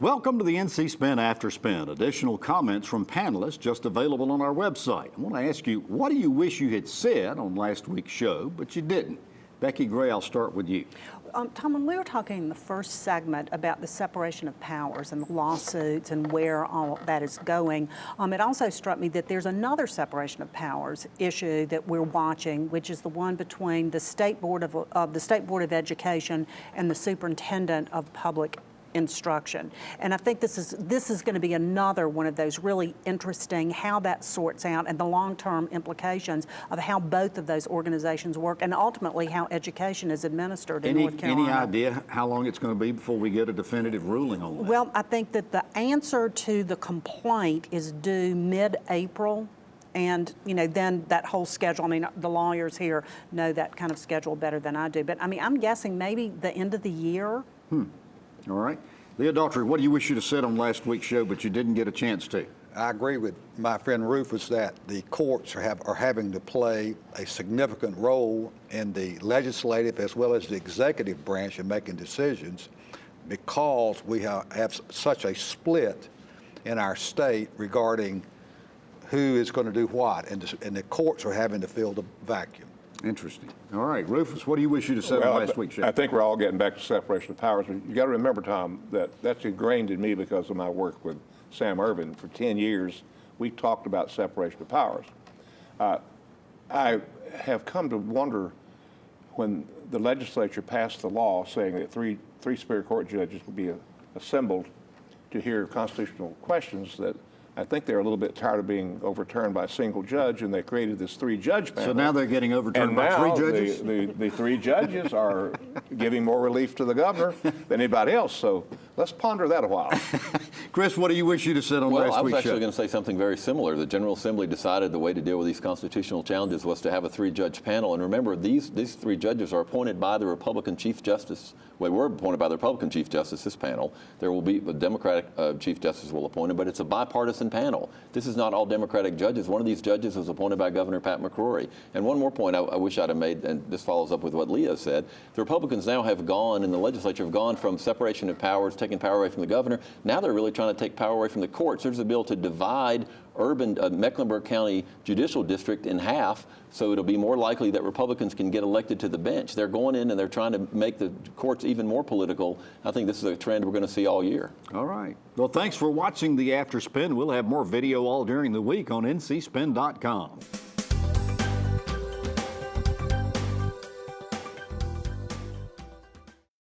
Welcome to the NC Spin After Spin. Additional comments from panelists just available on our website. I want to ask you, what do you wish you had said on last week's show, but you didn't? Becky Gray, I'll start with you. Tom, when we were talking in the first segment about the separation of powers and the lawsuits and where all that is going, it also struck me that there's another separation of powers issue that we're watching, which is the one between the State Board of Education and the Superintendent of Public Instruction. And I think this is going to be another one of those really interesting how that sorts out and the long-term implications of how both of those organizations work and ultimately how education is administered in North Carolina. Any idea how long it's going to be before we get a definitive ruling on that? Well, I think that the answer to the complaint is due mid-April. And, you know, then that whole schedule, I mean, the lawyers here know that kind of schedule better than I do. But, I mean, I'm guessing maybe the end of the year. All right. Leah Daughtry, what do you wish you'd have said on last week's show, but you didn't get a chance to? I agree with my friend Rufus that the courts are having to play a significant role in the legislative as well as the executive branch in making decisions because we have such a split in our state regarding who is going to do what, and the courts are having to fill the vacuum. Interesting. All right, Rufus, what do you wish you'd have said on last week's show? I think we're all getting back to separation of powers. But you got to remember, Tom, that that's ingrained in me because of my work with Sam Ervin. For 10 years, we talked about separation of powers. I have come to wonder when the legislature passed the law saying that three Superior Court judges would be assembled to hear constitutional questions, that I think they're a little bit tired of being overturned by a single judge, and they created this three-judge panel. So now they're getting overturned by three judges? The three judges are giving more relief to the governor than anybody else. So let's ponder that a while. Chris, what do you wish you'd have said on last week's show? Well, I was actually going to say something very similar. The General Assembly decided the way to deal with these constitutional challenges was to have a three-judge panel. And remember, these three judges are appointed by the Republican Chief Justice. Well, we're appointed by the Republican Chief Justice, this panel. There will be the Democratic Chief Justice will appoint him, but it's a bipartisan panel. This is not all Democratic judges. One of these judges was appointed by Governor Pat McCrory. And one more point I wish I'd have made, and this follows up with what Leah said, the Republicans now have gone, and the legislature have gone from separation of powers, taking power away from the governor. Now they're really trying to take power away from the courts. There's a bill to divide urban Mecklenburg County Judicial District in half, so it'll be more likely that Republicans can get elected to the bench. They're going in and they're trying to make the courts even more political. I think this is a trend we're going to see all year. All right. Well, thanks for watching the After Spin. We'll have more video all during the week on ncspin.com.